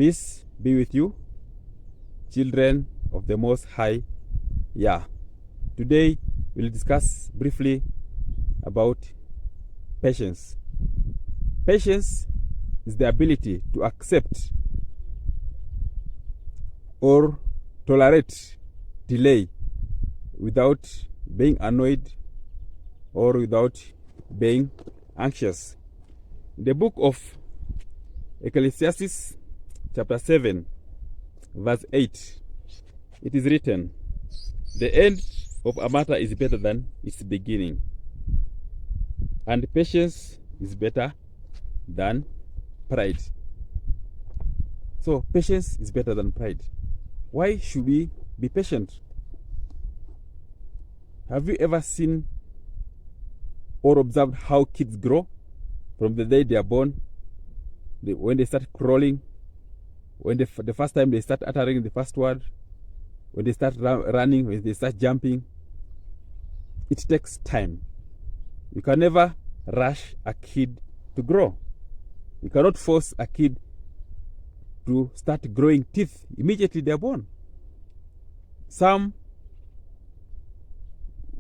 Peace be with you, children of the Most High. Today we'll discuss briefly about patience. Patience is the ability to accept or tolerate delay without being annoyed or without being anxious. In the book of Ecclesiastes chapter 7 verse 8, it is written, "The end of a matter is better than its beginning, and patience is better than pride." So patience is better than pride. Why should we be patient? Have you ever seen or observed how kids grow from the day they are born? When they start crawling, when the first time they start uttering the first word, when they start running, when they start jumping, it takes time. You can never rush a kid to grow. You cannot force a kid to start growing teeth immediately they are born. Some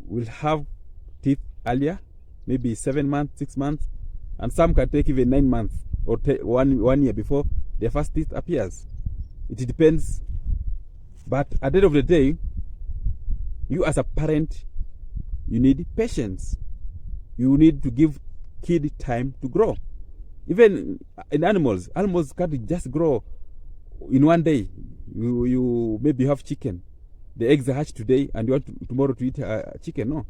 will have teeth earlier, maybe 7 months, 6 months, and some can take even 9 months or one year before their first teeth appears. It depends. But at the end of the day, you as a parent, you need patience. You need to give kid time to grow. Even in animals can't just grow in one day. You maybe have chicken. The eggs are hatched today and you want tomorrow to eat chicken. No.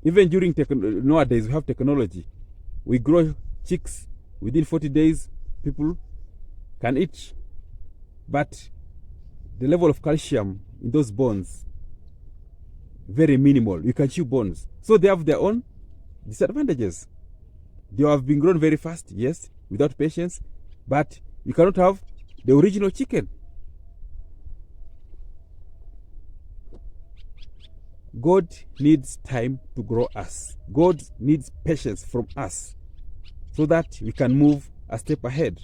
Even during nowadays, we have technology. We grow chicks within 40 days. People can eat. But the level of calcium in those bones, very minimal. You can chew bones. So they have their own disadvantages. They have been grown very fast, yes, without patience, but you cannot have the original chicken. God needs time to grow us. God needs patience from us so that we can move a step ahead.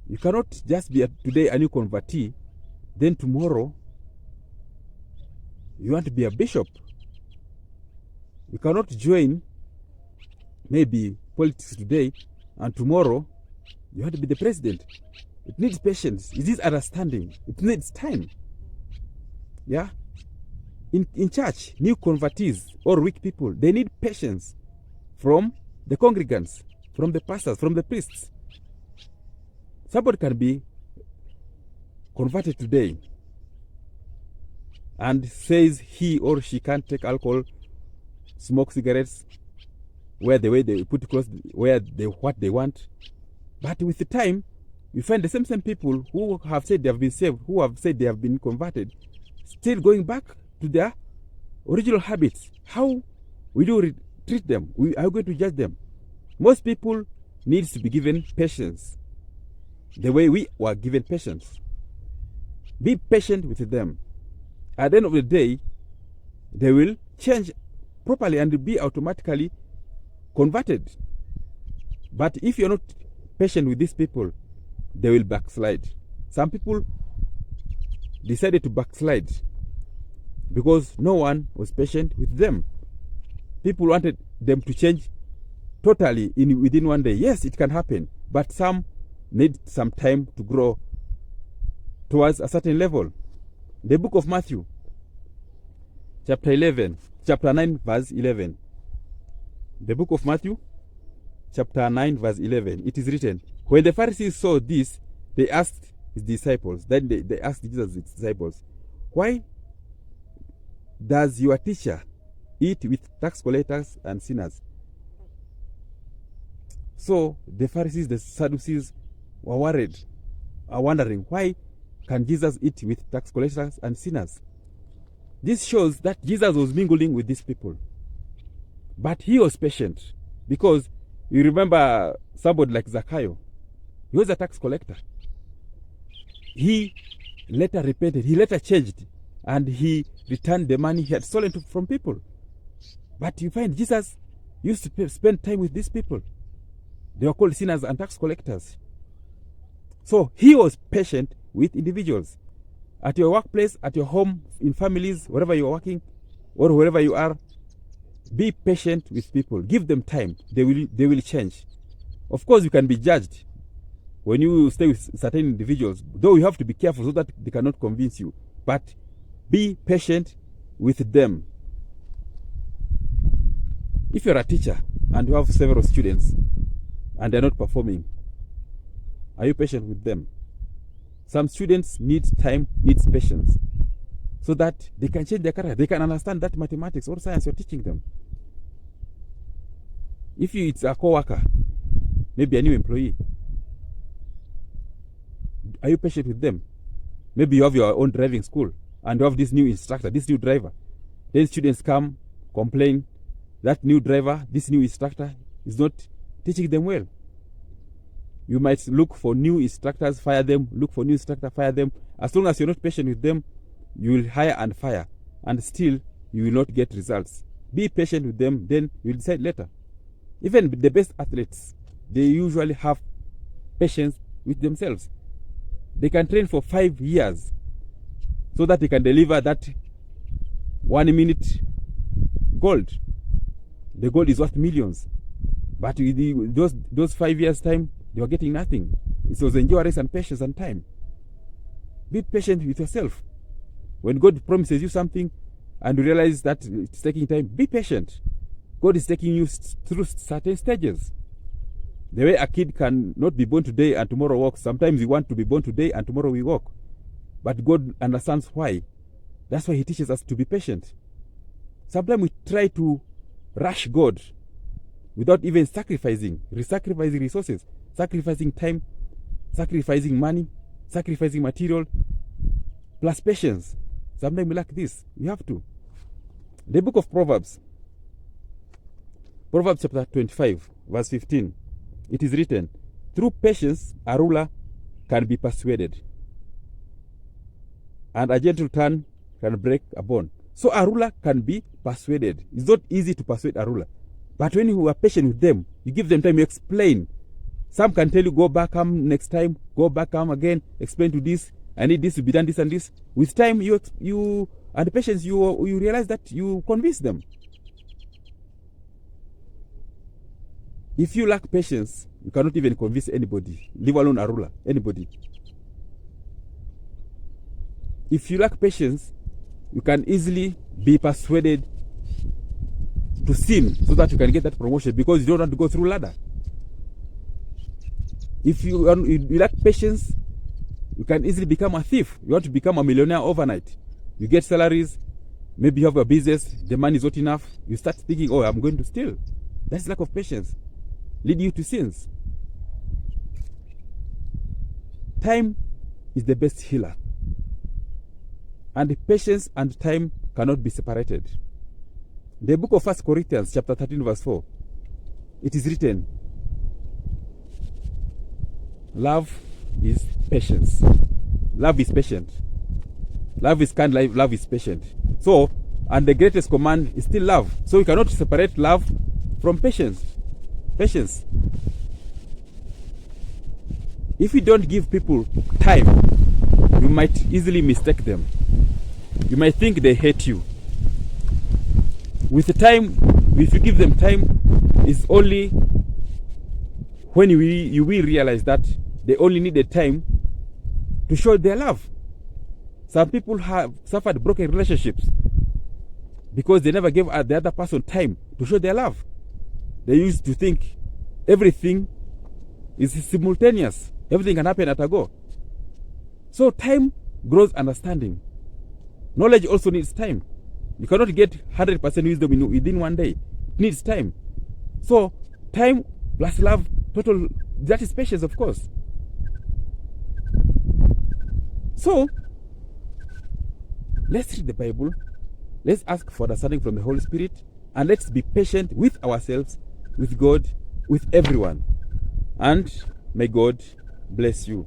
You cannot just be today a new convertee, then tomorrow you want to be a bishop. You cannot join maybe politics today and tomorrow you want to be the president. It needs patience. It needs understanding. It needs time. Yeah? In church, new convertees or weak people, they need patience from the congregants, from the pastors, from the priests. Somebody can be converted today and says he or she can't take alcohol, smoke cigarettes, wear the way they put clothes, wear what they want. But with the time, you find the same people who have said they have been saved, who have said they have been converted, still going back to their original habits. How will you treat them? Are you going to judge them? Most people need to be given patience the way we were given patience. Be patient with them. At the end of the day, they will change properly and be automatically converted. But if you're not patient with these people, they will backslide. Some people decided to backslide because no one was patient with them. People wanted them to change totally within one day. Yes, it can happen, but some need some time to grow towards a certain level. The book of Matthew, chapter 9, verse 11. The book of Matthew, chapter 9, verse 11. It is written, "When the Pharisees saw this, they asked his disciples." Then they asked Jesus' disciples, "Why does your teacher eat with tax collectors and sinners?" So the Pharisees, the Sadducees were wondering, why can Jesus eat with tax collectors and sinners? This shows that Jesus was mingling with these people. But he was patient, because you remember somebody like Zacchaeus. He was a tax collector. He later repented, he later changed, and he returned the money he had stolen from people. But you find Jesus used to spend time with these people. They were called sinners and tax collectors. So he was patient with individuals. At your workplace, at your home, in families, wherever you are working, or wherever you are, be patient with people. Give them time. They will change. Of course, you can be judged when you stay with certain individuals, though you have to be careful so that they cannot convince you. But be patient with them. If you're a teacher and you have several students and they're not performing, are you patient with them? Some students need time, needs patience, so that they can change their career. They can understand that mathematics or science you're teaching them. If it's a co-worker, maybe a new employee, are you patient with them? Maybe you have your own driving school and you have this new instructor, this new driver. Then students come, complain, that new driver, this new instructor is not teaching them well. You might look for new instructors, fire them, look for new instructor, fire them. As long as you're not patient with them, you will hire and fire, and still you will not get results. Be patient with them, then you'll decide later. Even the best athletes, they usually have patience with themselves. They can train for 5 years so that they can deliver that 1 minute gold. The gold is worth millions. But with those 5 years' time, they were getting nothing. It was endurance and patience and time. Be patient with yourself. When God promises you something and you realize that it's taking time, be patient. God is taking you through certain stages. The way a kid can not be born today and tomorrow walk, sometimes we want to be born today and tomorrow we walk. But God understands why. That's why he teaches us to be patient. Sometimes we try to rush God without even sacrificing resources, sacrificing time, sacrificing money, sacrificing material, plus patience. Sometimes we lack this. We have to. The book of Proverbs, Proverbs chapter 25, verse 15. It is written, through patience a ruler can be persuaded, and a gentle tongue can break a bone. So a ruler can be persuaded. It's not easy to persuade a ruler. But when you are patient with them, you give them time, you explain. Some can tell you, go back, come next time, go back, come again, explain to this, I need this to be done, this and this. With time, you and patience, you realize that you convince them. If you lack patience, you cannot even convince anybody, leave alone a ruler, anybody. If you lack patience, you can easily be persuaded to sin so that you can get that promotion because you don't want to go through ladder. If you lack patience, you can easily become a thief. You want to become a millionaire overnight. You get salaries, maybe you have a business, the money is not enough. You start thinking, oh, I'm going to steal. That's lack of patience, lead you to sins. Time is the best healer. And patience and time cannot be separated. The book of 1 Corinthians chapter 13 verse 4, it is written, love is patience. Love is patient. Love is kind, love is patient. So, and the greatest command is still love. So you cannot separate love from patience. Patience. If you don't give people time, you might easily mistake them. You might think they hate you. With the time, if you give them time, it's only when you will realize that they only need the time to show their love. Some people have suffered broken relationships because they never gave the other person time to show their love. They used to think everything is simultaneous. Everything can happen at a go. So time grows understanding. Knowledge also needs time. You cannot get 100% wisdom within one day. It needs time. So time plus love, total, that is patience, of course. So let's read the Bible. Let's ask for understanding from the Holy Spirit, and let's be patient with ourselves, with God, with everyone. And may God bless you.